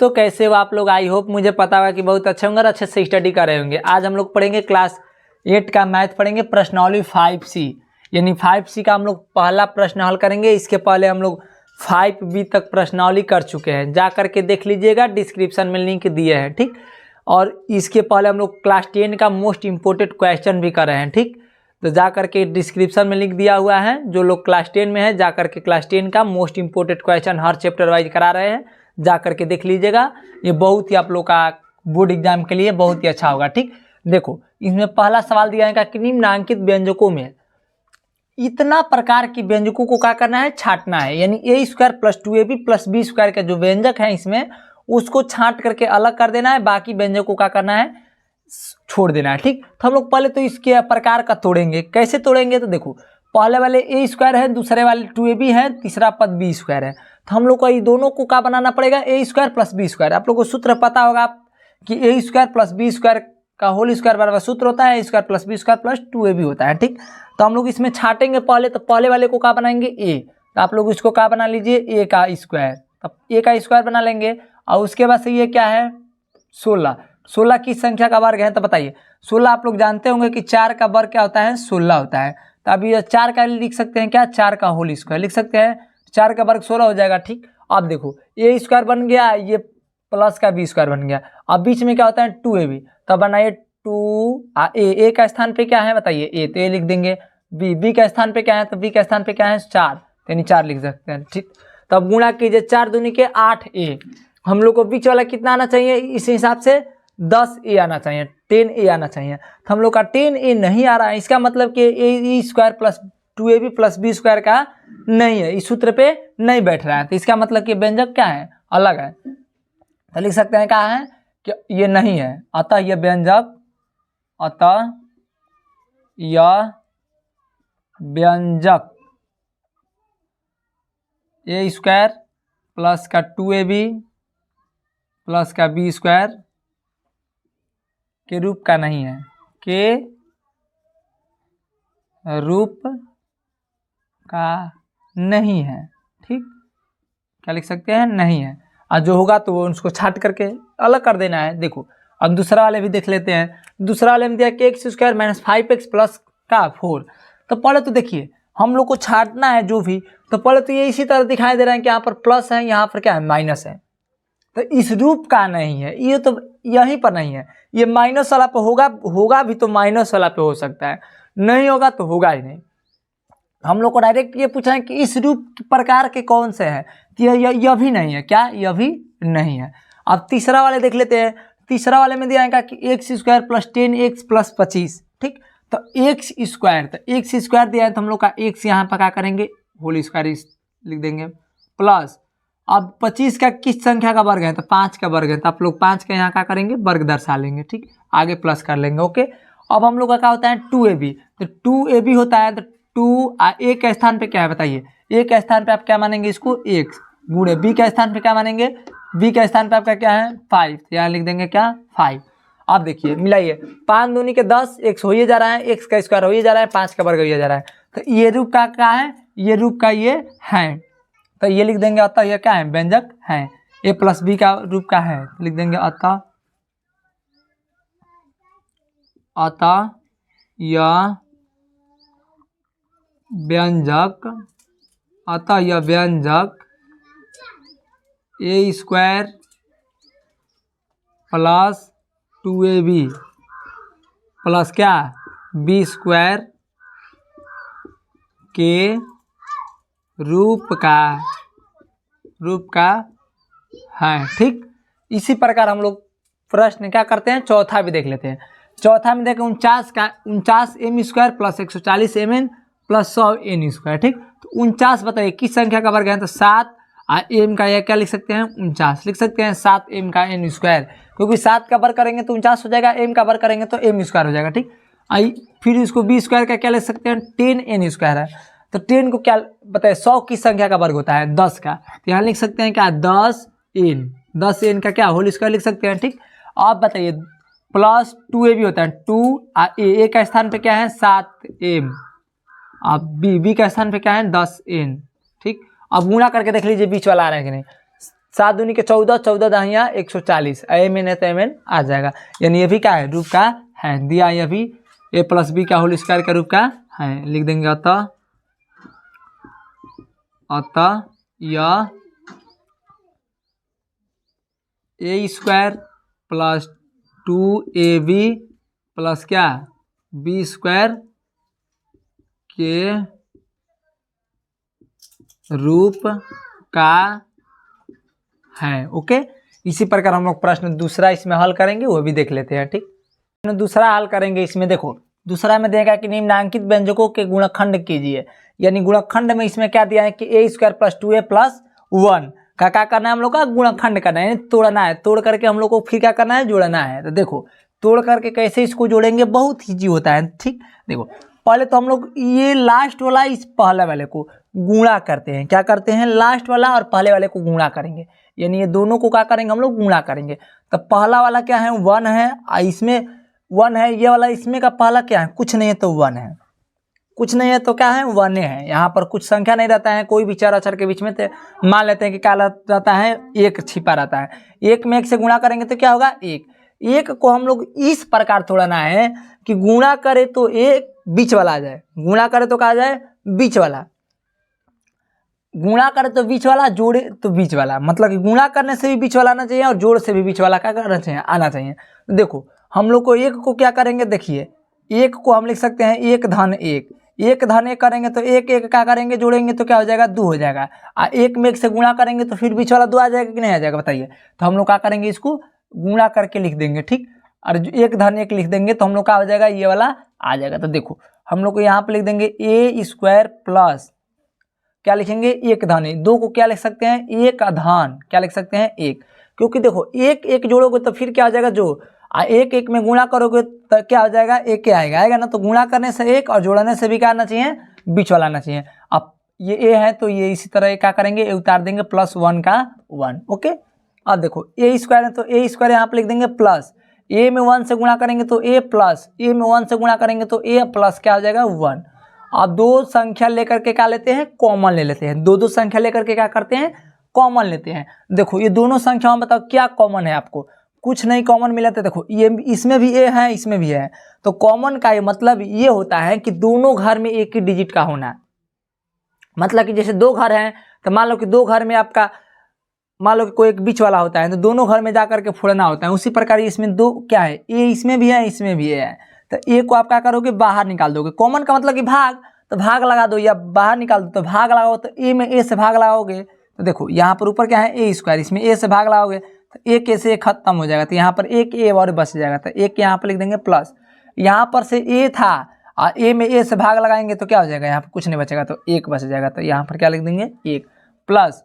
तो कैसे हो आप लोग। आई होप मुझे पता होगा कि बहुत अच्छे होंगे और अच्छे से स्टडी कर रहे होंगे। आज हम लोग पढ़ेंगे क्लास 8 का मैथ पढ़ेंगे, प्रश्नावली 5C, यानी 5C का हम लोग पहला प्रश्न हल करेंगे। इसके पहले हम लोग 5B तक प्रश्नावली कर चुके हैं, जा करके देख लीजिएगा, डिस्क्रिप्शन में लिंक दिए हैं, ठीक। और इसके पहले हम लोग क्लास 10 का मोस्ट इम्पोर्टेंट क्वेश्चन भी कर रहे हैं, ठीक। तो जा करके डिस्क्रिप्शन में लिंक दिया हुआ है, जो लोग क्लास 10 में है जा करके क्लास 10 का मोस्ट इम्पोर्टेंट क्वेश्चन हर चैप्टर वाइज करा रहे हैं, जा करके देख लीजिएगा। ये बहुत ही आप लोग का बोर्ड एग्जाम के लिए बहुत ही अच्छा होगा, ठीक। देखो इसमें पहला सवाल दिया है कि निम्नांकित व्यंजकों में इतना प्रकार की व्यंजकों को क्या करना है, छांटना है। यानी a² + 2ab + b² का जो व्यंजक है इसमें उसको छांट करके अलग कर देना है, बाकी व्यंजक को क्या करना है, छोड़ देना है, ठीक। तो हम लोग पहले तो इसके प्रकार का तोड़ेंगे। कैसे तोड़ेंगे तो देखो, पहले वाले a² है, दूसरे वाले 2ab है, तीसरा पद b² है। तो हम लोग को ये दोनों को क्या बनाना पड़ेगा, a² + b²। आप लोग को सूत्र पता होगा कि a² + b² का होल स्क्वायर बराबर सूत्र होता है a² + b² + 2ab होता है, ठीक। तो हम लोग इसमें छाटेंगे पहले, तो पहले वाले को क्या बनाएंगे a, तो आप लोग इसको क्या बना लीजिए a का स्क्वायर, तब a का स्क्वायर बना लेंगे। और उसके बाद से ये क्या है 16 किस संख्या का वर्ग है, तो बताइए 16 आप लोग जानते होंगे कि 4 का वर्ग क्या होता है, 16 होता है। तो अब ये 4 का लिख सकते हैं क्या, 4 का होल स्क्वायर लिख सकते हैं, 4 का वर्ग 16 हो जाएगा, ठीक। अब देखो a² बन गया, ये प्लस का b² बन गया। अब बीच में क्या होता है 2ab, तब बनाइए 2 a का स्थान पे क्या है बताइए a, तो a लिख देंगे। b का स्थान पे क्या है, तो b का स्थान पे क्या है 4, यानी 4 लिख सकते हैं, ठीक। तब गुणा कीजिए 4 दूनी के 8a, हम लोग को बीच वाला कितना आना चाहिए, इस हिसाब से 10a आना चाहिए, 10a आना चाहिए। तो हम लोग का 10a नहीं आ रहा है, इसका मतलब कि a² + 2ab + b² का नहीं है, इस सूत्र पे नहीं बैठ रहा है। तो इसका मतलब कि व्यंजक क्या है, अलग है। तो लिख सकते हैं क्या है कि ये नहीं है, अतः यह व्यंजक, अतः यह व्यंजक a² + का 2ab + का b² के रूप का नहीं है, के रूप का नहीं है, ठीक। क्या लिख सकते हैं, नहीं है। और जो होगा तो वो उसको छाट करके अलग कर देना है। देखो अब दूसरा वाले भी देख लेते हैं। दूसरा वाले में दिया कि x² - 5x + का 4। तो पहले तो देखिए हम लोग को छाटना है जो भी, तो पहले तो ये इसी तरह दिखाई दे रहा है कि यहाँ पर प्लस है, यहाँ पर क्या है माइनस है, तो इस रूप का नहीं है, ये तो यहीं पर नहीं है। ये माइनस वाला पे होगा भी तो माइनस वाला पे हो सकता है, नहीं होगा तो होगा ही नहीं। हम लोग को डायरेक्ट ये पूछा है कि इस रूप प्रकार के कौन से हैं, तो यह भी नहीं है, क्या यह भी नहीं है। अब तीसरा वाले देख लेते हैं। तीसरा वाले में दिया है कि x² + 10x + 25, ठीक। तो x², तो x² दिया है तो हम लोग का x यहाँ पर क्या करेंगे, होल स्क्वायर लिख देंगे, प्लस अब 25 का किस संख्या का वर्ग है, तो 5 का वर्ग है, तो आप लोग 5 का यहाँ क्या करेंगे, वर्ग दर्शा लेंगे, ठीक। आगे प्लस कर लेंगे, ओके। अब हम लोग का क्या होता है 2ab, तो 2ab होता है, तो 2 a के स्थान पे क्या है बताइए, a के स्थान पे आप क्या मानेंगे इसको x, गुणे b के स्थान पे क्या मानेंगे, b के स्थान पे आपका क्या है 5, यहाँ लिख देंगे क्या 5। अब देखिए मिलाइए, 5 दूनी के 10, x हो ही जा रहा है, x का स्क्वायर हो ही जा रहा है, 5 का वर्ग हो ही जा रहा है। तो ये रूप का क्या है, ये रूप का ये है, तो ये लिख देंगे अतः यह क्या है, व्यंजक है। a + b का रूप का है, तो लिख देंगे अतः यह व्यंजक, अतः यह व्यंजक a² + 2ab + क्या b² के रूप का है, ठीक। इसी प्रकार हम लोग प्रश्न क्या करते हैं, चौथा भी देख लेते हैं। चौथा में देखें 49m² + 140 mn + 100 n², ठीक। तो 49 बताइए किस संख्या का वर्ग है, तो 7, m का यह क्या लिख सकते हैं 49 लिख सकते हैं, 7m का n², क्योंकि 7 का वर्ग करेंगे तो 49 हो जाएगा, m का वर्ग करेंगे तो m² हो जाएगा, ठीक। फिर इसको b² का क्या लिख सकते हैं 10n² है, तो 10 को क्या बताइए 100 किस संख्या का वर्ग होता है 10 का, तो यहाँ लिख सकते हैं क्या 10n का क्या होल स्क्वायर लिख सकते हैं, ठीक। अब बताइए प्लस 2ab होता है 2, a का स्थान पे क्या है 7m, अब b का स्थान पे क्या है 10n, ठीक। अब गुणा करके देख लीजिए बीच वाला आ रहा है कि नहीं, 7 दूनी के 14, 14 दहिया 140, एम एन है तो एम एन आ जाएगा। यानी ये भी क्या है, रूप का है, दिया ये भी a प्लस बी का होल स्क्वायर का रूप का है। लिख देंगे अतः यह a square plus 2ab plus क्या b स्क्वायर के रूप का है। ओके, इसी प्रकार हम लोग प्रश्न दूसरा इसमें हल करेंगे, वो भी देख लेते हैं। ठीक, दूसरा हल करेंगे इसमें। देखो दूसरा में देगा कि निम्नांकित व्यंजकों के गुणनखंड कीजिए। यानी गुणनखंड में इसमें क्या दिया है कि a square plus 2a plus 1 का क्या करना है हम लोग का, गुणनखंड करना है, तोड़ना है। तोड़ करके हम लोग को फिर क्या करना है, जोड़ना है। तो देखो तोड़ करके कैसे इसको जोड़ेंगे, बहुत ईजी होता है। ठीक, देखो पहले तो हम लोग ये लास्ट वाला इस पहले वाले को गुणा करते हैं। क्या करते हैं, लास्ट वाला और पहले वाले को गुणा करेंगे। यानी ये दोनों को क्या करेंगे हम लोग, गुणा करेंगे। तो पहला वाला क्या है, 1 है, इसमें 1 है। ये वाला इसमें का पहला क्या है, कुछ नहीं है तो 1 है, कुछ नहीं है तो क्या है, 1 है। यहाँ पर कुछ संख्या नहीं रहता है, कोई भी चार अक्षर के बीच में तो मान लेते हैं कि क्या रहता है, 1 छिपा रहता है। 1 में 1 से गुणा करेंगे तो क्या होगा, 1। 1 को हम लोग इस प्रकार तोड़ना है कि गुणा करे तो 1 बीच वाला आ जाए, गुणा करे तो क्या आ जाए, बीच वाला, गुणा करे तो बीच वाला, जोड़े तो बीच वाला। मतलब कि गुणा करने से भी बीच वाला आना चाहिए और जोड़ से भी बीच वाला क्या करना चाहिए, आना चाहिए। देखो हम लोग को 1 को क्या करेंगे, देखिए 1 को हम लिख सकते हैं 1 धन 1, 1 धन 1 करेंगे तो 1 1 क्या करेंगे, जोड़ेंगे तो क्या हो जाएगा, 2 हो जाएगा। 1 में 1 से गुणा करेंगे तो फिर बीच वाला 2 आ जाएगा कि नहीं आ जाएगा, बताइए। तो हम लोग क्या करेंगे, इसको गुणा करके लिख देंगे। ठीक, और 1 धन 1 लिख देंगे तो हम लोग क्या हो जाएगा, ये वाला आ जाएगा। तो देखो हम लोग को यहाँ पे लिख देंगे a स्क्वायर प्लस क्या लिखेंगे, 1 धन 1। 2 को क्या लिख सकते हैं, 1 धन क्या लिख सकते हैं, 1। क्योंकि देखो 1 1 जोड़ोगे तो फिर क्या हो जाएगा, जो 1 1 में गुणा करोगे तो क्या हो जाएगा, 1 आएगा ना। तो गुणा करने से 1 और जोड़ने से भी क्या आना चाहिए, बीच वाला आना चाहिए। अब ये a है तो ये इसी तरह क्या करेंगे, a उतार देंगे प्लस 1 का 1। ओके, अब देखो a स्क्वायर है तो a स्क्वायर यहाँ पे लिख देंगे प्लस, a में 1 से गुणा करेंगे तो a प्लस, a में 1 से गुणा करेंगे तो a प्लस क्या हो जाएगा, 1। अब 2 संख्या लेकर के क्या लेते हैं, कॉमन ले लेते हैं। 2 संख्या लेकर के क्या करते हैं, कॉमन लेते हैं। देखो ये दोनों संख्याओं में बताओ क्या कॉमन है, आपको कुछ नहीं कॉमन मिला। तो देखो ये इसमें भी a है, इसमें भी है। तो कॉमन का ये मतलब ये होता है कि दोनों घर में एक ही डिजिट का होना। मतलब कि जैसे 2 घर हैं तो मान लो कि 2 घर में आपका, मान लो कि कोई एक बीच वाला होता है तो दोनों घर में जा करके फोड़ना होता है। उसी प्रकार इसमें 2 क्या है, a इसमें भी है, इसमें भी है। तो a को आप क्या करोगे, बाहर निकाल दोगे। कॉमन का मतलब कि भाग, तो भाग लगा दो, या बाहर निकाल दो तो भाग लगाओ। तो a में a से भाग लगाओगे तो देखो यहाँ पर ऊपर क्या है, a स्क्वायर, इसमें a से भाग लगाओगे तो एक a से खत्म हो जाएगा। तो यहाँ पर एक a और बच जाएगा। तो एक यहाँ पर लिख देंगे प्लस, यहाँ पर से a था और a में a से भाग लगाएंगे तो क्या हो जाएगा, यहाँ पर कुछ नहीं बचेगा तो 1 बच जाएगा। तो यहाँ पर क्या लिख देंगे, 1 प्लस।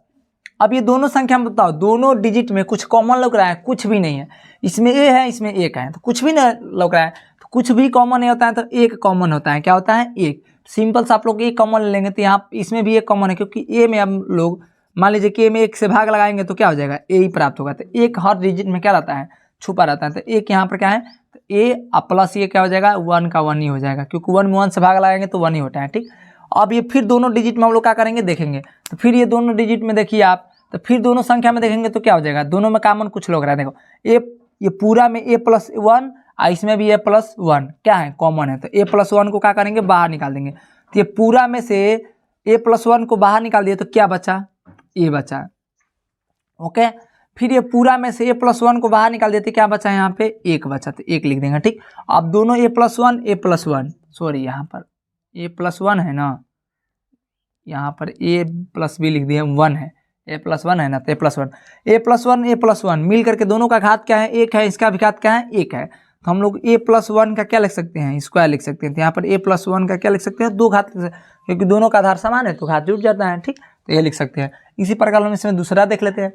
अब ये दोनों संख्या में बताओ, दोनों डिजिट में कुछ कॉमन लग रहा है, कुछ भी नहीं है। इसमें a है, इसमें 1 है, तो कुछ भी नहीं लग रहा है। तो कुछ भी कॉमन नहीं होता है, तो 1 कॉमन होता है। क्या होता है, 1। सिंपल से आप लोग 1 कॉमन ले लेंगे तो यहाँ इसमें भी 1 कॉमन है, क्योंकि a में हम लोग मान लीजिए कि a में 1 से भाग लगाएंगे तो क्या हो जाएगा, a ही प्राप्त होगा। तो 1 हर डिजिट में क्या रहता है, छुपा रहता है। तो 1 यहाँ पर क्या है, तो a प्लस ये क्या हो जाएगा, 1 का 1 ही हो जाएगा, क्योंकि 1 में 1 से भाग लगाएंगे तो 1 ही होता है। ठीक, अब ये फिर दोनों डिजिट में हम लोग क्या करेंगे, देखेंगे। तो फिर ये दोनों डिजिट में देखिए आप, तो फिर दोनों संख्या में देखेंगे तो क्या हो जाएगा, दोनों में कॉमन कुछ लग रहा है। देखो ये पूरा में a प्लस 1 और इसमें भी a प्लस 1 क्या है, कॉमन है। तो a प्लस 1 को क्या करेंगे, बाहर निकाल देंगे। तो ये पूरा में से a प्लस 1 को बाहर निकाल दिए तो क्या बचा, a बचा। ओके, फिर ये पूरा में से a प्लस 1 को बाहर निकाल देते, क्या बचा, यहाँ पे 1 बचा, तो 1 लिख देंगे। ठीक, अब दोनों a प्लस 1 सॉरी यहाँ पर a प्लस 1 है ना, यहाँ पर a प्लस b लिख दिए, 1 है, a प्लस 1 है ना, तो a प्लस 1 मिल करके दोनों का घात क्या है, 1 है, इसका भी घात क्या है, 1 है। तो हम लोग a प्लस 1 का क्या लिख सकते हैं, स्क्वायर लिख सकते हैं। तो यहाँ पर a प्लस 1 का क्या लिख सकते हैं, 2 घात, क्योंकि दोनों का आधार समान है तो घात जुट जाता है। ठीक, तो ये लिख सकते हैं। इसी प्रकार हम इसमें दूसरा देख लेते हैं।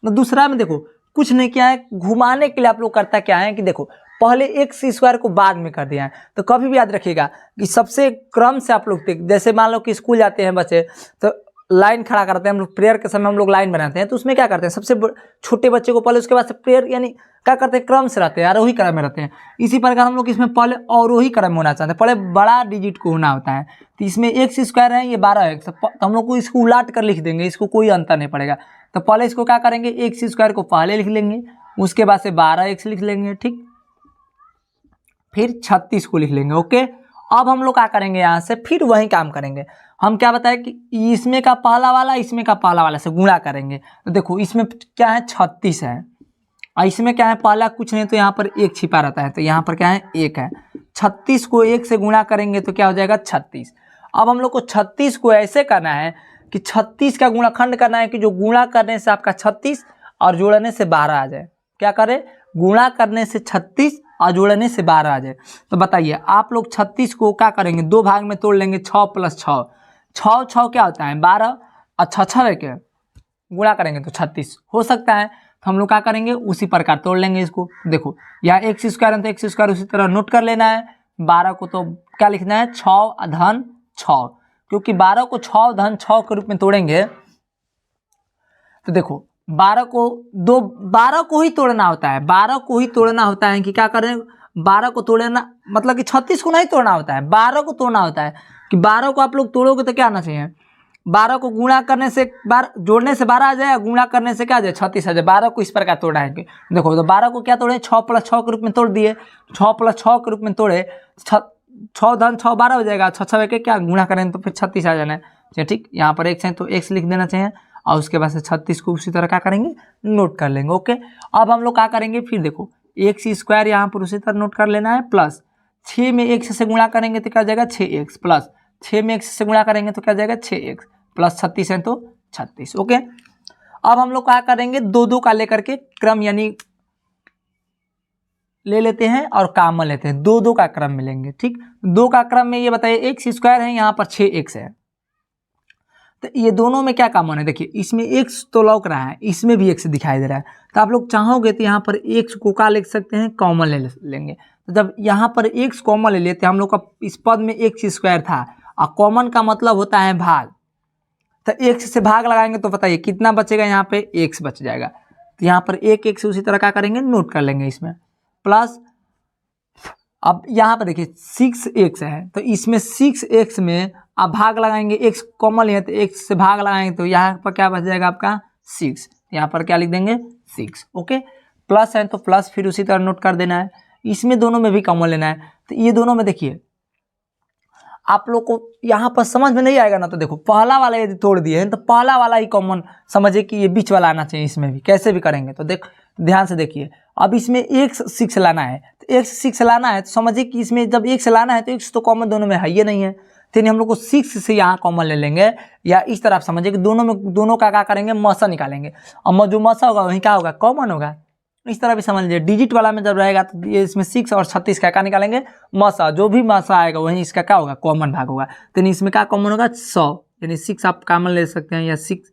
तो दूसरा में देखो कुछ नहीं किया है, घुमाने के लिए आप लोग करता क्या है कि देखो पहले एक्स स्क्वायर को बाद में कर दिया है। तो कभी भी याद रखिएगा कि सबसे क्रम से आप लोग, जैसे मान लो कि स्कूल जाते हैं बच्चे, तो लाइन खड़ा करते हैं हम लोग, प्रेयर के समय हम लोग लाइन बनाते हैं, तो उसमें क्या करते हैं, सबसे छोटे बच्चे को पहले, उसके बाद से प्रेयर यानी क्या करते हैं, क्रम से रहते हैं, आरोही क्रम में रहते हैं। इसी प्रकार हम लोग इसमें पहले अवरोही क्रम में होना चाहते हैं, पहले बड़ा डिजिट को होना होता है। तो इसमें एक्स स्क्वायर है, ये 12x, तो हम लोग को इसको उलाट कर लिख देंगे, इसको कोई अंतर नहीं पड़ेगा। तो पहले इसको क्या करेंगे, एक्स स्क्वायर को पहले लिख लेंगे, उसके बाद से 12x लिख लेंगे, ठीक, फिर 36 को लिख लेंगे। ओके, अब हम लोग क्या करेंगे, यहाँ से फिर वही काम करेंगे। हम क्या बताएं कि इसमें का पहला वाला इसमें का पहला वाला से गुणा करेंगे। तो देखो इसमें क्या है, 36 है, और इसमें क्या है, पहला कुछ नहीं, तो यहाँ पर 1 छिपा रहता है, तो यहाँ पर क्या है, 1 है। 36 को 1 से गुणा करेंगे तो क्या हो जाएगा, 36। अब हम लोग को 36 को ऐसे करना है कि 36 का गुणाखंड करना है कि जो गुणा करने से आपका 36 और जोड़ने से 12 आ जाए। क्या करें, गुणा करने से 36 और जोड़ने से 12 आ जाए। तो बताइए आप लोग 36 को क्या करेंगे, 2 भाग में तोड़ लेंगे, 6 + 6, 6 6 क्या होता है 12, और 6 6 के गुणा करेंगे तो 36 हो सकता है। तो हम लोग क्या करेंगे, उसी प्रकार तोड़ लेंगे इसको। देखो यहाँ एक्स स्क्वायर है तो एक्स स्क्वायर उसी तरह नोट कर लेना है। 12 को तो क्या लिखना है, 6 धन 6, क्योंकि 12 को 6 धन 6 के रूप में तोड़ेंगे। तो देखो 12 को ही तोड़ना होता है, 12 को ही तोड़ना होता है कि क्या करें, 12 को तोड़ना मतलब कि 36 को नहीं तोड़ना होता है, 12 को तोड़ना होता है। कि 12 को आप लोग तोड़ोगे तो क्या आना चाहिए, 12 को गुणा करने से जोड़ने से 12 आ जाए, गुणा करने से क्या आ जाए, 36 आ जाए। 12 को इस प्रकार तोड़ा है, देखो तो 12 को क्या तोड़े, 6 + 6 के रूप में तोड़ दिए, 6 + 6 के रूप में तोड़े, 6 धन 6 12 हो जाएगा, 6 6 के क्या गुणा करें तो फिर 36 आ जाना है। ठीक, यहाँ पर x है तो x लिख देना चाहिए, और उसके बाद से 36 को उसी तरह क्या करेंगे, नोट कर लेंगे। ओके, अब हम लोग क्या करेंगे, फिर देखो एक्स स्क्वायर यहाँ पर उसी तरह नोट कर लेना है, प्लस 6 में x से गुणा करेंगे तो क्या जाएगा 6x, प्लस 6 में x से गुणा करेंगे तो क्या जाएगा 6x, प्लस 36 है तो 36। ओके, अब हम लोग क्या करेंगे, 2 का लेकर के क्रम यानी ले लेते हैं और कॉमन लेते हैं, 2 का क्रम मिलेंगे। ठीक, 2 का क्रम में ये बताइए एक्स स्क्वायर है, यहाँ पर 6x है, तो ये दोनों में क्या कॉमन है, देखिए इसमें x तो लौक रहा है, इसमें भी x दिखाई दे रहा है। तो आप लोग चाहोगे तो यहाँ पर x को क्या लिख सकते हैं, कॉमन ले लेंगे। तो जब यहाँ पर x कॉमन ले लेते हैं, हम लोग का इस पद में एक्स स्क्वायर था, और कॉमन का मतलब होता है भाग, तो x से भाग लगाएंगे तो बताइए कितना बचेगा, यहाँ पे x बच जाएगा। तो यहाँ पर एक x उसी तरह क्या करेंगे, नोट कर लेंगे इसमें, प्लस अब यहाँ पर देखिए 6x है, तो इसमें 6x में आप भाग लगाएंगे, x कॉमन है तो x से भाग लगाएंगे तो यहाँ पर क्या बच जाएगा आपका 6, यहाँ पर क्या लिख देंगे 6। ओके, प्लस है तो प्लस फिर उसी तरह नोट कर देना है, इसमें दोनों में भी कॉमन लेना है। तो ये दोनों में देखिए आप लोग को यहाँ पर समझ में नहीं आएगा ना, तो देखो पहला वाला यदि तोड़ दिए हैं तो पहला वाला ही कॉमन समझिए कि ये बीच वाला आना चाहिए, इसमें भी कैसे भी करेंगे। तो ध्यान से देखिए, अब इसमें x 6 लाना है, तो x 6 लाना है तो समझिए कि इसमें जब x लाना है तो x तो कॉमन दोनों में है ही नहीं है, तो हम लोग को 6 से यहाँ कॉमन ले लेंगे, या इस तरह आप समझिए कि दोनों का क्या करेंगे, मसा निकालेंगे, और जो मसा होगा वहीं क्या होगा, कॉमन होगा। इस तरह भी समझ लीजिए, डिजिट वाला में जब रहेगा तो ये इसमें 6 और 36 का क्या निकालेंगे, मसा, जो भी मसा आएगा वहीं इसका क्या होगा, कॉमन भाग होगा। तो इसमें क्या कॉमन होगा, 100, यानी 6 आप कॉमन ले सकते हैं, या 6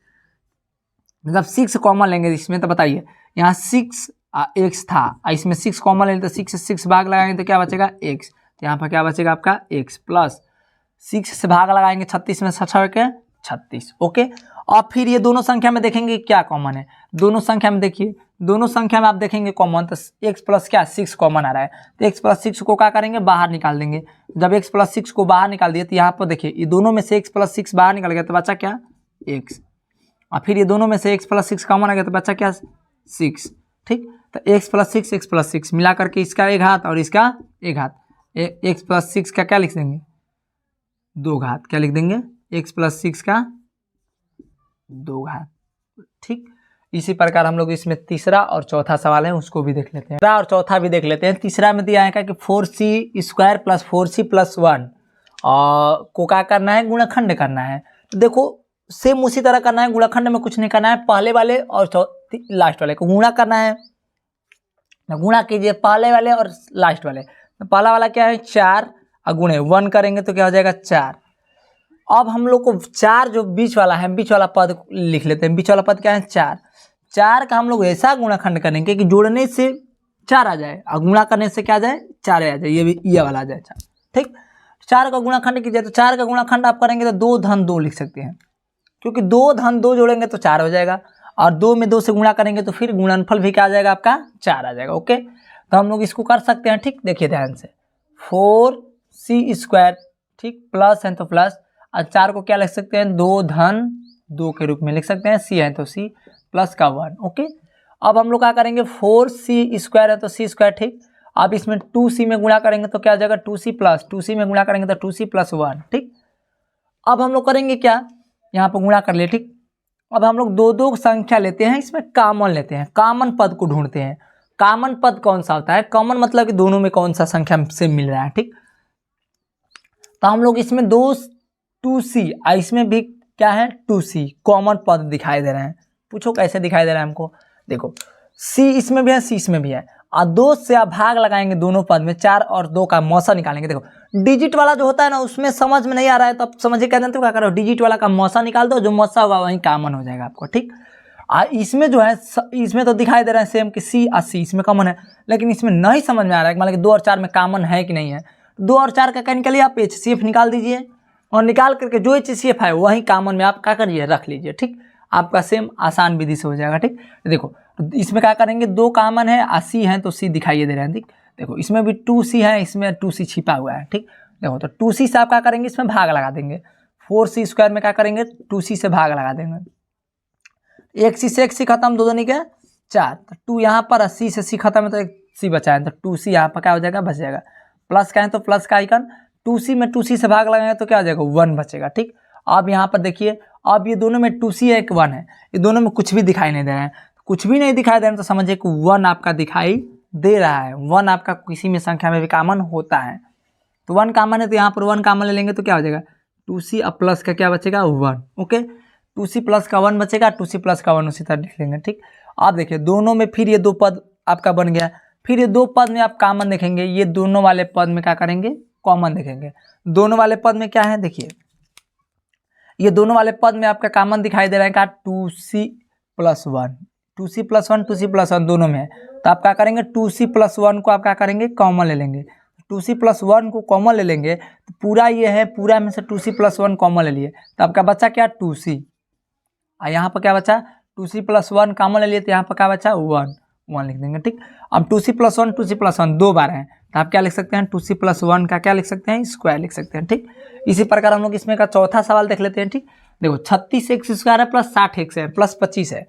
मतलब 6 कॉमन लेंगे इसमें। तो बताइए यहाँ 6 x था, इसमें 6 कॉमन लेंगे तो 6 से 6 भाग लगाएंगे तो क्या बचेगा x, तो यहाँ पर क्या बचेगा आपका x, प्लस 6 से भाग लगाएंगे 36 में 6 के 36। ओके, और फिर ये दोनों संख्या में देखेंगे क्या कॉमन है, दोनों संख्या में देखिए, दोनों संख्या में आप देखेंगे कॉमन, तो x प्लस क्या 6 कॉमन आ रहा है, तो x प्लस 6 को क्या करेंगे, बाहर निकाल देंगे। जब x प्लस 6 को बाहर निकाल दिए तो यहाँ पर देखिए ये दोनों में से x प्लस 6 बाहर निकल गया तो बचा क्या x, और फिर ये दोनों में से x प्लस 6 कॉमन आ गया तो बचा क्या 6। ठीक, तो x प्लस 6 मिला करके इसका एक घात और इसका एक घात, x प्लस 6 का क्या लिख देंगे, 2 घात, क्या लिख देंगे, x प्लस 6 का 2 घात। ठीक, इसी प्रकार हम लोग इसमें तीसरा और चौथा सवाल है उसको भी देख लेते हैं, तीसरा और चौथा भी देख लेते हैं। तीसरा में दिया है कि 4c square plus 4c plus 1 को क्या करना है, गुणनखंड करना है। तो देखो सेम उसी तरह करना है, गुणनखंड में कुछ नहीं करना है, पहले वाले और लास्ट वाले को गुणा करना है, गुणा कीजिए पहले वाले और लास्ट वाले। तो पहला वाला क्या है 4 और गुणे 1 करेंगे तो क्या हो जाएगा 4। अब हम लोग को 4 जो बीच वाला है, बीच वाला पद लिख लेते हैं, बीच वाला पद क्या है 4 का हम लोग ऐसा गुणाखंड करेंगे कि जोड़ने से 4 आ जाए और गुणा करने से क्या आ जाए 4 आ जाए, ये भी ये वाला आ जाए 4। ठीक, 4 का गुणाखंड कीजिए, तो 4 का गुणाखंड आप करेंगे तो 2 धन 2 लिख सकते हैं, क्योंकि 2 धन 2 जोड़ेंगे तो 4 हो जाएगा, और 2 में 2 से गुणा करेंगे तो फिर गुणनफल भी क्या आ जाएगा आपका 4 आ जाएगा। ओके, तो हम लोग इसको कर सकते हैं। ठीक, देखिए ध्यान से 4c², ठीक, प्लस है तो प्लस, और 4 को क्या लिख सकते हैं 2 धन 2 के रूप में लिख सकते हैं, c है तो c प्लस का 1। ओके, अब हम लोग क्या करेंगे 4c² है तो c², ठीक। अब इसमें 2c में गुणा करेंगे तो क्या हो जाएगा 2c प्लस 2c में गुणा करेंगे तो 2c + 1, ठीक। अब हम लोग करेंगे क्या, यहाँ पर गुणा कर लिए, ठीक। अब हम लोग 2 संख्या लेते हैं, इसमें कॉमन लेते हैं, कॉमन पद को ढूंढते हैं। कॉमन पद कौन सा होता है, कॉमन मतलब कि दोनों में कौन सा संख्या से मिल रहा है, ठीक। तो हम लोग इसमें 2c और इसमें भी क्या है 2c कॉमन पद दिखाई दे रहे हैं। पूछो कैसे दिखाई दे रहा है हमको, देखो c इसमें भी है, c इसमें भी है, और 2 से आप भाग लगाएंगे दोनों पद में, 4 और 2 का मौसा निकालेंगे। देखो डिजिट वाला जो होता है ना उसमें समझ में नहीं आ रहा है तो आप समझिए क्या जानते हो क्या करो, डिजिट वाला का मौसा निकाल दो, जो मौसा होगा वही कॉमन हो जाएगा आपको, ठीक। इसमें जो है इसमें तो दिखाई दे रहा है सेम कि c और c इसमें कॉमन है, लेकिन इसमें नहीं समझ में आ रहा है मान लो 2 और 4 में कॉमन है कि नहीं है। 2 और 4 का क्या निकालिए आप HCF निकाल दीजिए, और निकाल करके जो HCF है वही कॉमन में आप क्या करिए रख लीजिए, ठीक। आपका सेम आसान विधि से हो जाएगा, ठीक। देखो इसमें क्या करेंगे 2 कॉमन है और c है तो c दिखाई दे रहा है, ठीक। देखो इसमें भी 2c है, इसमें 2c छिपा हुआ है, ठीक। देखो तो 2c से आप क्या करेंगे इसमें भाग लगा देंगे, 4c² में क्या करेंगे 2c से भाग लगा देंगे, 1c से 1c खत्म, 2 दूनी के 4, तो 2 यहाँ पर, c से c खत्म है तो 1c बचा है, तो 2c यहाँ पर क्या हो जाएगा बच जाएगा, प्लस का है तो प्लस का आइकन, 2c में 2c से भाग लगाएंगे तो क्या हो जाएगा 1 बचेगा, ठीक। अब यहाँ पर देखिए, अब ये दोनों में 2c है एक 1 है, ये दोनों में कुछ भी दिखाई नहीं दे रहा है, कुछ भी नहीं दिखाई दे रहा है तो समझिए कि 1 आपका दिखाई दे रहा है। 1 आपका किसी में संख्या में भी कॉमन होता है, तो 1 कॉमन है तो यहाँ पर 1 कॉमन ले लेंगे तो क्या हो जाएगा 2c और प्लस का क्या बचेगा 1। ओके, 2c प्लस का 1 बचेगा, 2c प्लस का 1 उसी तरह लिख लेंगे, ठीक। अब देखिए दोनों में फिर ये 2 पद आपका बन गया, फिर ये 2 पद में आप कॉमन देखेंगे, ये दोनों वाले पद में क्या करेंगे कॉमन देखेंगे। दोनों वाले पद में क्या है देखिए, ये दोनों वाले पद में आपका कॉमन दिखाई दे रहा है क्या 2c + 1, 2c + 1 2c + 1 दोनों में है, तो आप क्या करेंगे 2c + 1 को आप क्या करेंगे कॉमन ले लेंगे, 2c + 1 को कॉमन ले लेंगे तो पूरा ये है, पूरा में से 2c + 1 कॉमन ले लिए तो आपका बचा क्या 2c, और यहाँ पर क्या बचा 2c + 1 कॉमन ले लिए तो यहाँ पर क्या बचा 1 लिख देंगे, ठीक। अब 2c + 1 2c + 1 2 बार है तो आप क्या लिख सकते हैं 2c + 1 का क्या लिख सकते हैं स्क्वायर लिख सकते हैं, ठीक। इसी प्रकार हम लोग इसमें का चौथा सवाल देख लेते हैं, ठीक। देखो 36x² है प्लस 60x है प्लस 25 है,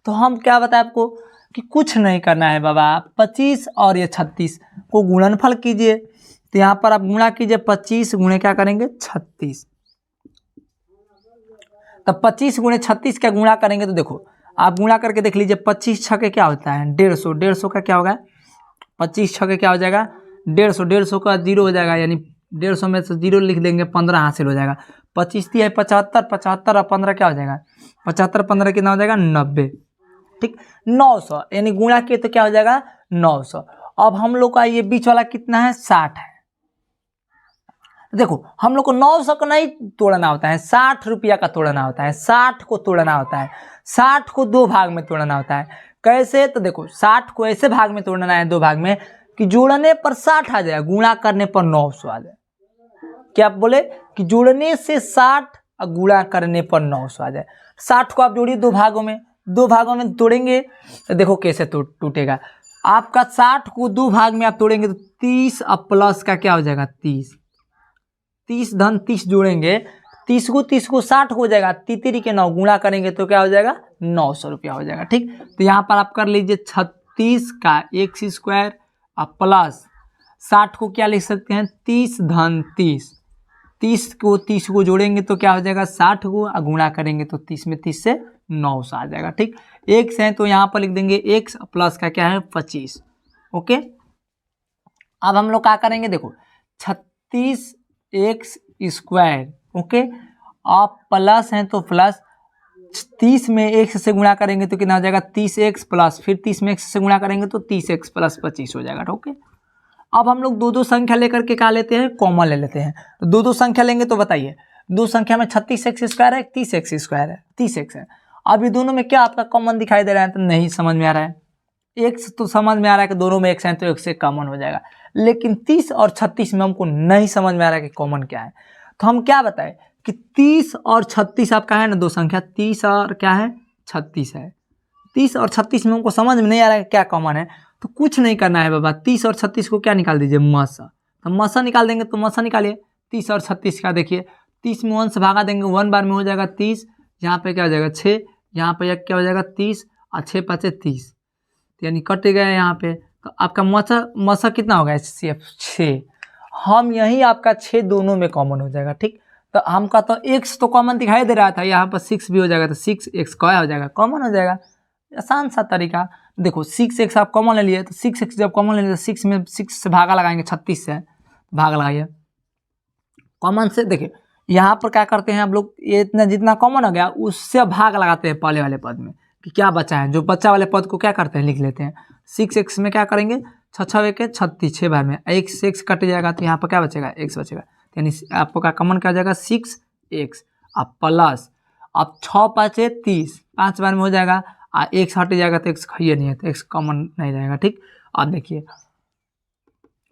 तो हम क्या बताएं आपको कि कुछ नहीं करना है बाबा, 25 और ये 36 को गुणनफल कीजिए, तो यहाँ पर आप गुणा कीजिए 25 गुणे क्या करेंगे 36, तब 25 गुणे 36 का गुणा करेंगे तो देखो आप गुणा करके देख लीजिए, 25 छके क्या होता है 150, 150 का क्या होगा 25 छके क्या हो जाएगा 150, 150 का 0 हो जाएगा, यानी 150 में से 0 लिख देंगे 15 हासिल हो जाएगा, 25 है 75, 75 और 15 क्या हो जाएगा 75 15 कितना हो जाएगा 90, ठीक। 900 यानी गुणा किए तो क्या हो जाएगा 900। अब हम लोग का ये बीच वाला कितना है 60 है, देखो हम लोग को 900 का नहीं तोड़ना होता है, 60 रुपया का तोड़ना होता है, 60 को तोड़ना होता है, 60 को 2 भाग में तोड़ना होता है। कैसे, तो देखो 60 को ऐसे भाग में तोड़ना है 2 भाग में कि जोड़ने पर 60 आ जाए, गुणा करने पर 900 आ जाए। क्या आप बोले कि जोड़ने से 60 और गुणा करने पर 900 आ जाए। 60 को आप जोड़िए 2 भागों में, 2 भागों में तोड़ेंगे तो देखो कैसे टूटेगा, आपका 60 को 2 भाग में आप तोड़ेंगे तो 30 और प्लस का क्या हो जाएगा 30, 30 धन 30 जोड़ेंगे, 30 को 60 हो जाएगा, 3 के 9 गुणा करेंगे तो क्या हो जाएगा 900 रुपया हो जाएगा, ठीक। तो यहाँ पर आप कर लीजिए 36 का x² और प्लस 60 को क्या लिख सकते हैं 30 धन 30, 30 को जोड़ेंगे तो क्या हो जाएगा 60 को, और गुणा करेंगे तो 30 में 30 से 900 आ जाएगा, ठीक। x है तो यहाँ पर लिख देंगे x प्लस का क्या है 25। ओके, अब हम लोग क्या करेंगे देखो 36x², ओके, आप प्लस हैं तो प्लस 30 में x से गुणा करेंगे तो कितना हो जाएगा 30x प्लस, फिर 30 में x से गुणा करेंगे तो 30x प्लस 25 हो जाएगा, ओके। अब हम लोग 2 संख्या लेकर के क्या लेते हैं कॉमन ले लेते हैं, तो 2 संख्या लेंगे तो बताइए 2 संख्या में 36x² है 30x² है 30x है, अब ये दोनों में क्या आपका कॉमन दिखाई दे रहा है, तो नहीं समझ में आ रहा है, x तो समझ में आ रहा है कि दोनों में x है तो x से कॉमन हो जाएगा, लेकिन 30 और 36 में हमको नहीं समझ में आ रहा है कि कॉमन क्या है, तो हम क्या बताएं कि 30 और 36 आपका है ना, दो संख्या 30 और क्या है 36 है। 30 और 36 में हमको समझ में नहीं आ रहा है क्या कॉमन है, तो कुछ नहीं करना है बाबा, 30 और 36 को क्या निकाल दीजिए, मसा। तो मसा निकाल देंगे, तो मसा निकालिए 30 और 36 का। देखिए 30 में 1 से भागा देंगे, 1 बार में हो जाएगा 30, यहाँ पे क्या हो जाएगा 6, यहाँ पे क्या हो जाएगा 30 और 6 5 30, यानी कट गया यहाँ पे। तो आपका मसा कितना होगा HCF 6। हम यही आपका 6 दोनों में कॉमन हो जाएगा, ठीक। तो हमका तो x तो कॉमन दिखाई दे रहा था, यहाँ पर 6 भी हो जाएगा, तो 6x क्या हो जाएगा, कॉमन हो जाएगा। आसान सा तरीका। देखो 6x आप कॉमन ले लिए, तो 6x जब कॉमन ले लिए तो 6 में 6 से भागा लगाएंगे, 36 से भाग लगाइए कॉमन से। देखिए यहाँ पर क्या करते हैं आप लोग, ये इतना जितना कॉमन हो गया उससे भाग लगाते हैं पहले वाले पद में कि क्या बचा है। जो बच्चा वाले पद को क्या करते हैं, लिख लेते हैं। 6x में क्या करेंगे, 6 के 36, 6 बार में x कट जाएगा, तो यहाँ पर क्या बचेगा, x बचेगा। यानी आपको क्या कॉमन क्या हो जाएगा, 6x। अब प्लस, अब 6 5 30, 5 बार में हो जाएगा, x हट जाएगा तो x खाइए नहीं है, तो x कॉमन नहीं रहेगा, ठीक। अब देखिए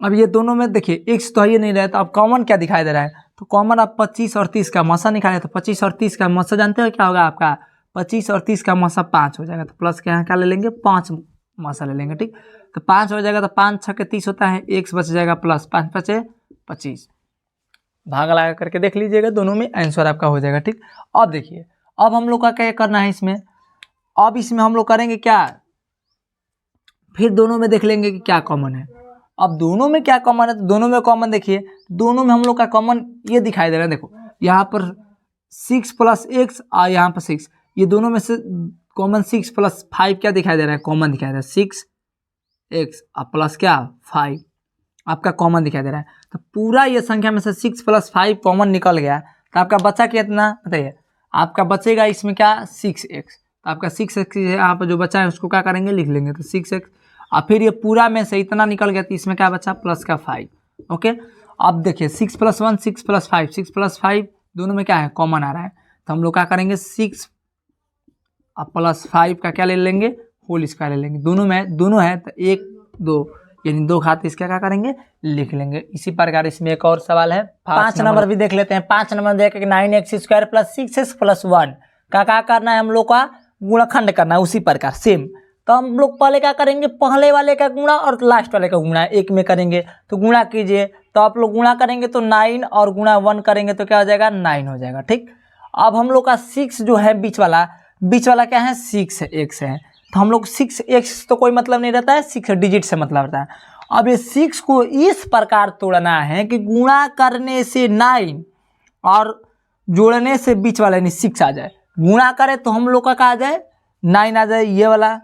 अब ये दोनों में देखिए x तो ये नहीं रहा, तो अब कॉमन क्या दिखाई दे रहा है, तो कॉमन आप 25 और 30 का मसा निकाले, तो 25 और 30 का मसा जानते हो क्या होगा आपका, 25 और 30 का मसा 5 हो जाएगा, तो प्लस के यहाँ क्या ले लेंगे, 5 मसा ले लेंगे, ठीक। तो 5 हो जाएगा, तो 5 6 के 30 होता है, x बच जाएगा प्लस 5 5 25, भाग लगा करके देख लीजिएगा, दोनों में आंसर आपका हो जाएगा, ठीक। अब देखिए अब हम लोग का क्या करना है इसमें, अब इसमें हम लोग करेंगे क्या, फिर दोनों में देख लेंगे कि क्या कॉमन है। अब दोनों में क्या कॉमन है, तो दोनों में कॉमन देखिए, दोनों में हम लोग का कॉमन ये दिखाई दे रहा है। देखो यहाँ पर 6 + x और यहाँ पर 6, ये दोनों में से कॉमन 6 + 5 क्या दिखाई दे रहा है, कॉमन दिखाई दे रहा है 6x और प्लस क्या 5 आपका कॉमन दिखाई दे रहा है। तो पूरा ये संख्या में से 6 + 5 कॉमन निकल गया, तो आपका बचा कितना बताइए, आपका बचेगा इसमें क्या 6x। तो आपका 6x यहाँ पर जो बचा है उसको क्या करेंगे, लिख लेंगे, तो 6x। और फिर ये पूरा में से इतना निकल गया, तो इसमें क्या बचा प्लस का 5। ओके अब देखिए 6 + 1 6 + 5, 6 + 5 दोनों में क्या है, कॉमन आ रहा है। तो हम लोग क्या करेंगे 6 और प्लस 5 का क्या ले लेंगे, होल स्क्वायर ले लेंगे। दोनों है तो 1 2 यानी 2 घात इसका क्या करेंगे, लिख लेंगे। इसी प्रकार इसमें एक और सवाल है 5 नंबर भी देख लेते हैं। 5 नंबर देख के 9x² + 6x + 1 का क्या करना है, हम लोग का गुणनखंड करना है। उसी प्रकार सेम, तो हम लोग पहले क्या करेंगे, पहले वाले का गुणा और लास्ट वाले का गुणा एक में करेंगे। तो गुणा कीजिए, तो आप लोग गुणा करेंगे तो 9 और गुणा 1 करेंगे तो क्या हो जाएगा 9 हो जाएगा, ठीक। अब हम लोग का 6 जो है बीच वाला क्या है 6 है, x है। तो हम लोग 6x तो कोई मतलब नहीं रहता है, 6 डिजिट से मतलब रहता है। अब ये 6 को इस प्रकार तोड़ना है कि गुणा करने से 9 और जोड़ने से बीच वाला यानी 6 आ जाए। गुणा करें तो हम लोग का क्या आ जाए 9 आ जाए ये वाला,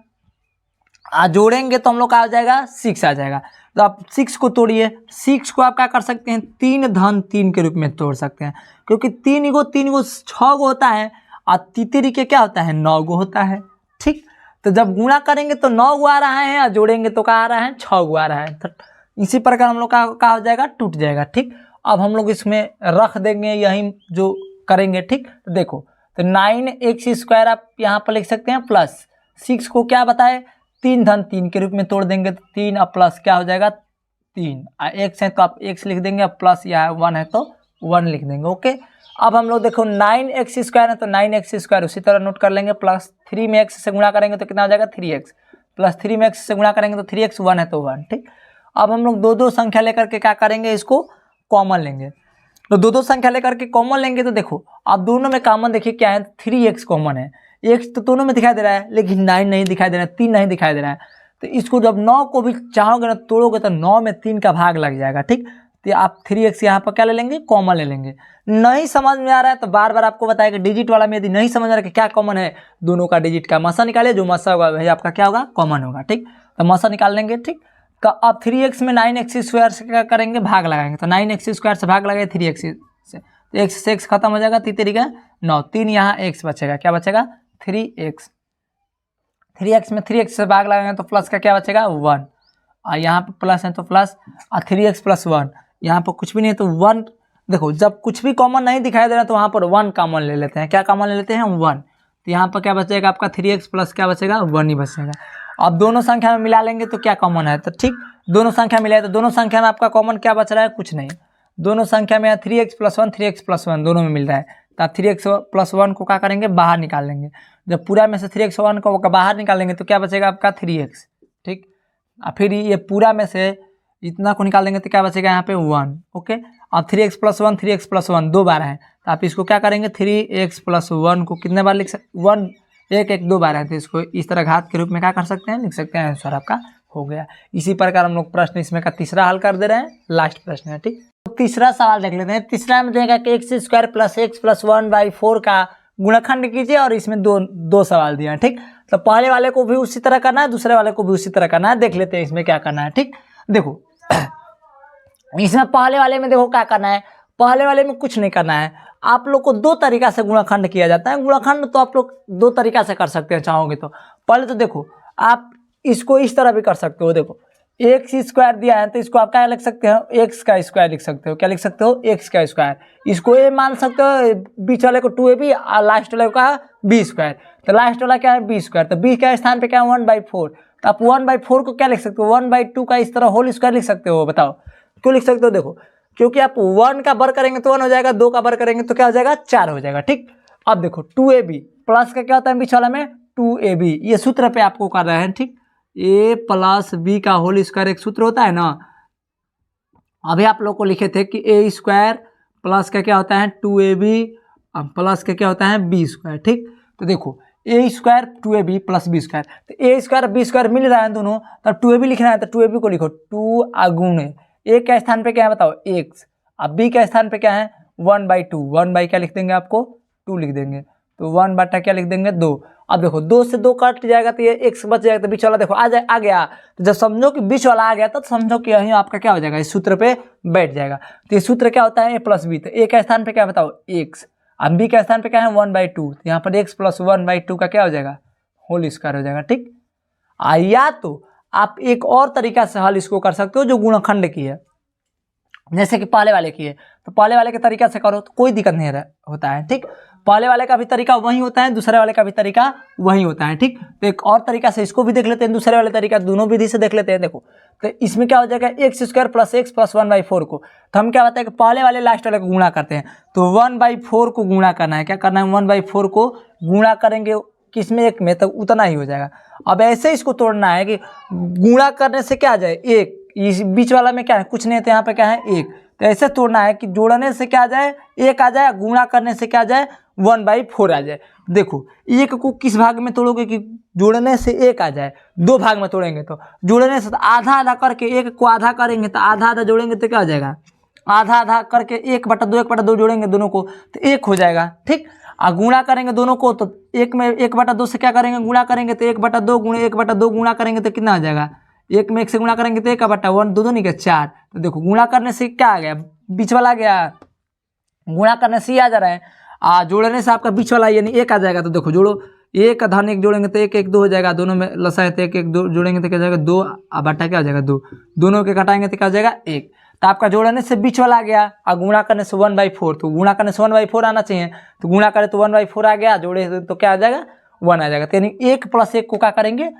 जोड़ेंगे तो हम लोग का आ जाएगा 6 आ जाएगा। तो आप 6 को तोड़िए, 6 को आप क्या कर सकते हैं 3 धन 3 के रूप में तोड़ सकते हैं, क्योंकि 3 गो 6 गो होता है और तीतरी के क्या होता है 9 गो होता है, ठीक। तो जब गुणा करेंगे तो 9 गो आ रहा है और जोड़ेंगे तो क्या आ रहा है 6 गो आ रहा है। तो इसी प्रकार हम लोग का क्या हो जाएगा टूट जाएगा, ठीक। अब हम लोग इसमें रख देंगे यही जो करेंगे, ठीक। तो देखो तो 9x² आप यहाँ पर लिख सकते हैं प्लस 6 को क्या बताए 3 धन 3 के रूप में तोड़ देंगे, तो 3 और प्लस क्या हो जाएगा 3, x है तो आप x लिख देंगे, प्लस यहाँ 1 है तो 1 लिख देंगे। ओके अब हम लोग देखो 9x² है तो 9x² उसी तरह नोट कर लेंगे, प्लस 3 में x से गुणा करेंगे तो कितना हो जाएगा 3x, प्लस 3 में x से गुणा करेंगे तो 3x, 1 है तो 1, ठीक। अब हम लोग दो संख्या लेकर के क्या करेंगे, इसको कॉमन लेंगे। तो दो संख्या लेकर के कॉमन लेंगे तो देखो अब दोनों में कॉमन देखिए क्या है 3x कॉमन है, x तो दोनों में दिखाई दे रहा है लेकिन 9 नहीं दिखाई दे रहा है, 3 नहीं दिखाई दे रहा है। तो इसको जब 9 को भी चाहोगे ना तोड़ोगे तो 9 में 3 का भाग लग जाएगा, ठीक। तो आप 3x यहाँ पर क्या ले लेंगे कॉमन ले लेंगे। नहीं समझ में आ रहा है तो बार बार आपको बताया कि डिजिट वाला में यदि नहीं समझ आ रहा है कि क्या कॉमन है, दोनों का डिजिट का मसा निकालिए, जो मसा होगा वही आपका क्या होगा कॉमन होगा, ठीक। तो मसा निकाल लेंगे, ठीक। तो अब 3x में 9x² से क्या करेंगे भाग लगाएंगे, तो 9x² से भाग लगाए 3x से, तो x से x खत्म हो जाएगा, 3 तरीका 9, 3 यहाँ x बचेगा, क्या बचेगा 3x। 3x में 3x से भाग लगाएंगे तो प्लस का क्या बचेगा 1, और यहाँ पे प्लस है तो प्लस, और 3x + 1 यहाँ पर कुछ भी नहीं है तो 1। देखो जब कुछ भी कॉमन नहीं दिखाई दे रहा तो वहाँ पर 1 कॉमन ले लेते हैं, क्या कॉमन ले लेते हैं 1। तो यहाँ पर क्या बचेगा आपका 3x प्लस क्या बचेगा 1 ही बचेगा। अब दोनों संख्या में मिला लेंगे तो क्या कॉमन है, तो ठीक दोनों संख्या मिला है तो दोनों संख्या में आपका कॉमन क्या बच रहा है कुछ नहीं। दोनों संख्या में 3x + 1 3x + 1 दोनों में मिल रहा है, तो आप 3x + 1 को क्या करेंगे, बाहर निकाल लेंगे। जब पूरा में से 3x 1 को बाहर निकालेंगे तो क्या बचेगा आपका 3x, ठीक। और फिर ये पूरा में से इतना को निकाल देंगे तो क्या बचेगा यहाँ पे 1, ओके। अब 3x + 1 3x + 1 दो बार है, तो आप इसको क्या करेंगे 3x + 1 को कितने बार लिख सकते, 1 एक एक दो बार है, तो इसको इस तरह घात के रूप में क्या कर सकते हैं, लिख सकते हैं। आंसर आपका हो गया। इसी प्रकार हम लोग प्रश्न इसमें का तीसरा हल कर दे रहे हैं, लास्ट प्रश्न है, ठीक। तो तीसरा सवाल देख लेते हैं। तीसरा में देगा कि x² + x + 1/4 का गुणनखंड कीजिए, और इसमें दो सवाल दिए हैं, ठीक। तो पहले वाले को भी उसी तरह करना है, दूसरे वाले को भी उसी तरह करना है। देख लेते हैं इसमें क्या करना है, ठीक। देखो इसमें पहले वाले में देखो क्या करना है, पहले वाले में कुछ नहीं करना है। आप लोग को दो तरीका से गुणनखंड किया जाता है। गुणनखंड तो आप लोग दो तरीका से कर सकते हैं चाहोगे तो। पहले तो देखो आप इसको इस तरह भी कर सकते हो, देखो x² दिया है तो इसको आप क्या लिख सकते हो, x² लिख सकते हो। क्या लिख सकते हो, x²। इसको a मान सकते हो, बीच वाले को 2ab और लास्ट वाले का b²। तो लास्ट वाला क्या है b², तो b के स्थान पे क्या है 1/4। तो आप 1/4 को क्या लिख सकते हो, 1/2 का इस तरह होल स्क्वायर लिख सकते हो। बताओ क्यों लिख सकते हो, देखो क्योंकि आप 1 का वर्ग करेंगे तो 1 हो जाएगा, 2 का वर्ग करेंगे तो क्या हो जाएगा 4 हो जाएगा, ठीक। अब देखो 2ab प्लस का क्या होता है बीच वाला में 2ab, ये सूत्र पे आपको कर रहे हैं, ठीक। a + b का होल स्क्वायर एक सूत्र होता है ना। अभी आप लोग को लिखे थे कि a² प्लस का क्या होता है 2ab प्लस का क्या होता है b², ठीक। तो देखो a² 2ab + b², तो a² b² मिल रहा है दोनों, तब 2ab लिखना है तो 2ab को लिखो 2 * a के स्थान पे क्या है बताओ x, अब b के स्थान पे क्या है 1/2, 1 बाई क्या लिख देंगे आपको 2 लिख देंगे, तो 1 बटा क्या लिख देंगे 2। अब देखो 2 से 2 कट जाएगा तो ये x बच जाएगा, तो बीच वाला देखो आ गया। तो जब समझो कि बीच वाला आ गया तो समझो कि यही आपका क्या हो जाएगा, इस सूत्र पे बैठ जाएगा। तो ये सूत्र क्या होता है a + b, तो a के स्थान पे क्या बताओ x, अब b के स्थान पे क्या है 1/2, तो यहाँ पर x + 1/2 का क्या हो जाएगा होल स्क्वायर हो जाएगा, ठीक। या तो आप एक और तरीका से हल इसको कर सकते हो जो गुणनखंड की है, जैसे कि पहले वाले की है। तो पहले वाले के तरीका से करो तो कोई दिक्कत नहीं होता है, ठीक। पहले वाले का भी तरीका वही होता है, दूसरे वाले का भी तरीका वही होता है, ठीक। तो एक और तरीका से इसको भी देख लेते हैं, दूसरे वाले तरीका दोनों विधि से देख लेते हैं। देखो तो इसमें क्या हो जाएगा x² + x + 1/4 को, तो हम क्या होता है कि पहले वाले लास्ट वाले को गुणा करते हैं, तो 1/4 को गुणा करना है। क्या करना है 1/4 को गुणा करेंगे किसमें एक में, तो उतना ही हो जाएगा। अब ऐसे इसको तोड़ना है कि गुणा करने से क्या आ जाए एक, इस बीच वाला में क्या है कुछ नहीं है, तो यहाँ पे क्या है एक। तो ऐसे तोड़ना है कि जोड़ने से क्या आ जाए एक आ जाए, गुणा करने से क्या आ जाए 1/4 आ जाए। देखो एक को किस भाग में तोड़ोगे कि जोड़ने से एक आ जाए, दो भाग में तोड़ेंगे तो जोड़ने से तो आधा आधा करके एक को आधा करेंगे तो आधा आधा जोड़ेंगे तो क्या हो जाएगा, आधा आधा करके 1/2 जोड़ेंगे दोनों को तो एक हो जाएगा, ठीक। और गुणा करेंगे दोनों को तो एक में 1/2 से क्या करेंगे गुणा करेंगे, तो 1/2 × 1/2 गुणा करेंगे तो कितना हो जाएगा, एक में एक से गुणा करेंगे तो 1/1 दो नहीं के 4। तो देखो गुणा करने से क्या आ गया बीच वाला आ गया, गुणा करने से ही आ जा रहा है, जोड़ने से आपका बीच वाला यानी एक आ जाएगा। तो देखो जोड़ो 1 धन 1 जोड़ेंगे तो 1 1 2 हो जाएगा, दोनों में लसा है तो 1 1 2 जोड़ेंगे तो क्या हो जाएगा 2 बटा क्या हो जाएगा 2, दोनों के घटाएंगे तो क्या हो जाएगा 1। तो आपका जोड़ने से बीच वाला आ गया और गुणा करने से 1/4, तो गुणा करने से 1/4 आना चाहिए, तो गुणा करे तो 1/4 आ गया, जोड़े तो क्या आ जाएगा 1 आ जाएगा। तो यानी 1 + 1 को क्या करेंगे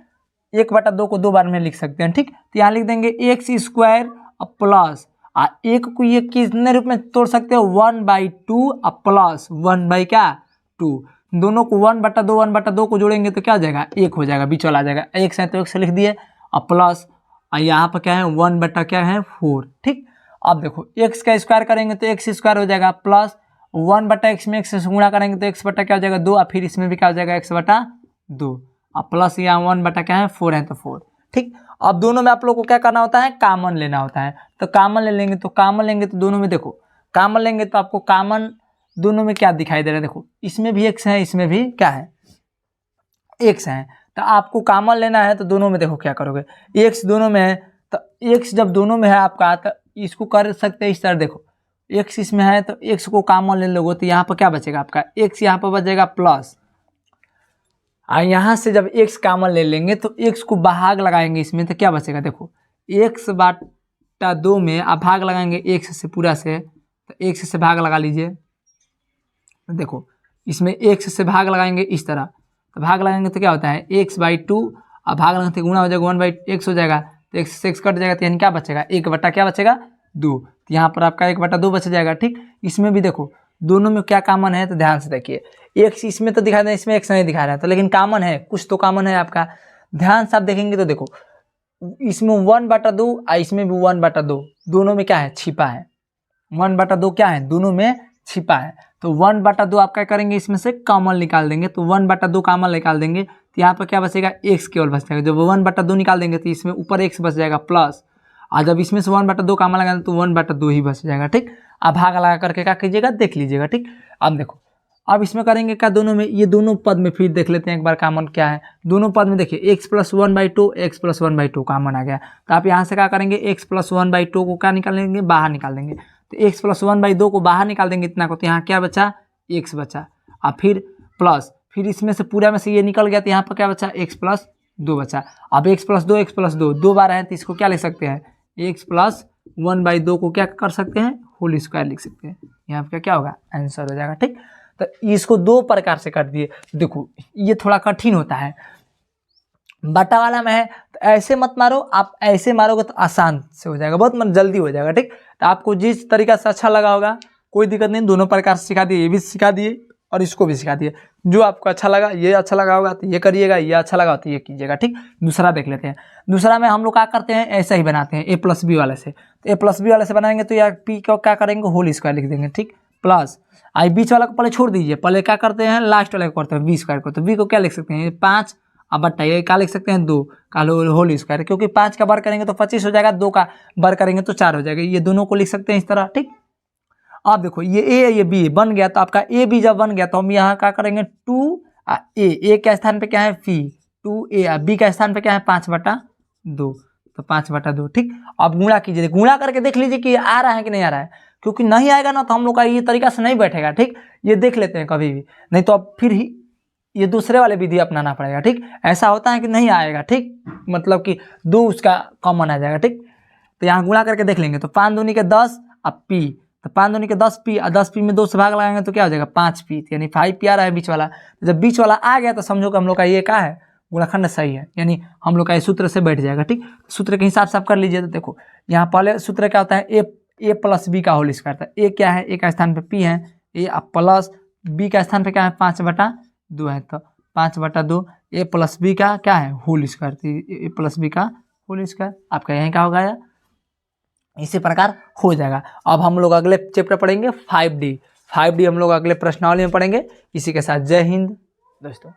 1/2 को दो बार में लिख सकते हैं, ठीक। तो यहाँ लिख देंगे x² प्लस 1 को ये कितने रूप में तोड़ सकते हो 1/2 प्लस 1/2, दोनों को 1/2 को जोड़ेंगे तो क्या हो जाएगा 1 हो जाएगा, बीच वाला आ जाएगा x है तो 1 से लिख दिए और प्लस यहाँ पर क्या है 1/4, ठीक। अब देखो x का स्क्वायर करेंगे तो x² हो जाएगा प्लस 1/x में x से गुणा करेंगे तो x बटा क्या हो जाएगा 2, और फिर इसमें भी क्या हो जाएगा x/2 और प्लस यहाँ 1/4 है तो 4, ठीक। अब दोनों में आप लोग को क्या करना होता है कॉमन लेना होता है, तो कॉमन ले लेंगे तो दोनों में देखो कॉमन लेंगे तो आपको कॉमन दोनों में क्या दिखाई दे रहा है, देखो इसमें भी x है इसमें भी क्या है x है, तो आपको कॉमन लेना है तो दोनों में देखो क्या करोगे x दोनों में है, तो x जब दोनों में है आपका तो इसको कर सकते हैं इस तरह, देखो x इसमें है तो x को कॉमन ले लोगे तो यहाँ पर क्या बचेगा आपका x यहाँ पर बचेगा प्लस, और यहाँ से जब x कॉमन ले लेंगे तो x को भाग लगाएंगे इसमें तो क्या बचेगा, देखो x/2 में आप भाग लगाएंगे x से पूरा से, तो x से भाग लगा लीजिए, देखो इसमें x से भाग लगाएंगे इस तरह, तो भाग लगाएंगे तो क्या होता है x/2 और भाग लगाते गुणा हो जाएगा 1/x हो जाएगा, तो x से x कट जाएगा तो यानी क्या बचेगा 1 बटा क्या बचेगा 2, तो यहाँ पर आपका 1/2 बच जाएगा। ठीक, इसमें भी देखो दोनों में क्या कॉमन है, तो ध्यान से देखिए, x इसमें तो दिखा रहे हैं, इसमें x नहीं दिखा रहा है, तो लेकिन कॉमन है, कुछ तो कॉमन है आपका। ध्यान से आप देखेंगे तो देखो इसमें 1/2 और इसमें भी 1/2, दोनों में क्या है, छिपा है। 1/2 क्या है, दोनों में छिपा है। तो 1/2 आप क्या करेंगे, इसमें से कॉमन निकाल देंगे, तो 1/2 कॉमन निकाल देंगे, तो यहाँ पर क्या बचेगा, x केवल बच जाएगा। जब 1/2 निकाल देंगे तो इसमें ऊपर x बच जाएगा प्लस, और जब इसमें से 1/2 कॉमन लगाएंगे तो 1/2 ही बच जाएगा। ठीक, अब भाग लगा करके क्या कीजिएगा, देख लीजिएगा। ठीक, अब देखो, अब इसमें करेंगे क्या, दोनों में, ये दोनों पद में फिर देख लेते हैं एक बार कॉमन क्या है। दोनों पद में देखिए x + 1/2 x + 1/2 कॉमन आ गया, तो आप यहाँ से क्या करेंगे, x + 1/2 को क्या निकालेंगे, बाहर निकाल देंगे। तो x + 1/2 को बाहर निकाल देंगे इतना को, तो यहाँ क्या बचा, x बचा, और फिर प्लस, फिर इसमें से पूरा में से ये निकल गया, तो यहाँ पर क्या बचा, x + 2 बचा। अब x + 2 x + 2 दो बार है, तो इसको क्या लिख सकते हैं, x + 1/2 को क्या कर सकते हैं, होल स्क्वायर लिख सकते हैं। यहाँ पर क्या होगा, आंसर हो जाएगा। ठीक, तो इसको दो प्रकार से कर दिए। देखो ये थोड़ा कठिन होता है, बटा वाला में है, तो ऐसे मत मारो, आप ऐसे मारोगे तो आसान से हो जाएगा, बहुत जल्दी हो जाएगा। ठीक, तो आपको जिस तरीका से अच्छा लगा होगा, कोई दिक्कत नहीं, दोनों प्रकार से सिखा दिए, ये भी सिखा दिए और इसको भी सिखा दिए। जो आपको अच्छा लगा, ये अच्छा लगा होगा तो ये करिएगा, ये अच्छा लगा तो ये कीजिएगा। ठीक, दूसरा देख लेते हैं। दूसरा में हम लोग क्या करते हैं, ऐसा ही बनाते हैं, a + b वाले से। तो a + b वाले से बनाएंगे तो यार p को क्या करेंगे, होल स्क्वायर लिख देंगे। ठीक, प्लस आई बीच वाला को पहले छोड़ दीजिए, पहले क्या करते हैं, लास्ट वाले को करते हैं b² को। तो b को क्या लिख सकते हैं, 5, अब बट्टा ये क्या लिख सकते हैं, 2 का होल स्क्वायर, क्योंकि 5 का बार करेंगे तो 25 हो जाएगा, 2 का बार करेंगे तो 4 हो जाएगा। ये दोनों को लिख सकते हैं इस तरह। ठीक, अब देखो ये a ये b बन गया, तो आपका a b जब बन गया तो हम यहाँ क्या करेंगे, 2a के स्थान पे क्या है, 2a, b का स्थान पे क्या है, 5/2, तो 5/2। ठीक, अब गुणा कीजिए, गुणा करके देख लीजिए कि आ रहा है कि नहीं आ रहा है, क्योंकि नहीं आएगा ना तो हम लोग का ये तरीका से नहीं बैठेगा। ठीक, ये देख लेते हैं कभी भी, नहीं तो अब फिर ही ये दूसरे वाले विधि अपनाना पड़ेगा। ठीक, ऐसा होता है कि नहीं आएगा। ठीक, मतलब कि 2 उसका कॉमन आ जाएगा। ठीक, तो यहाँ गुणा करके देख लेंगे, तो 5 दूनी के 10 अब p, तो 5 दूनी के 10p, और 10p में 2 से भाग लगाएंगे तो क्या हो जाएगा, 5p, यानी 5p आ रहा है बीच वाला। तो जब बीच वाला आ गया तो समझो कि हम लोग का ये क्या है, गुणनखंड सही है, यानी हम लोग का ये सूत्र से बैठ जाएगा। ठीक, सूत्र के हिसाब से आप कर लीजिए। तो देखो यहाँ पहले सूत्र क्या होता है, a + b का होल स्क्वायर था। a क्या है, a का स्थान पे p है, a प्लस b का स्थान पे क्या है, 5/2 है, तो 5/2 a + b का क्या है, होल स्क्वायर, a + b का होल स्क्वायर आपका यहीं का होगा। इसी प्रकार हो जाएगा। अब हम लोग अगले चैप्टर पढ़ेंगे 5D हम लोग अगले प्रश्नावली में पढ़ेंगे। इसी के साथ जय हिंद दोस्तों।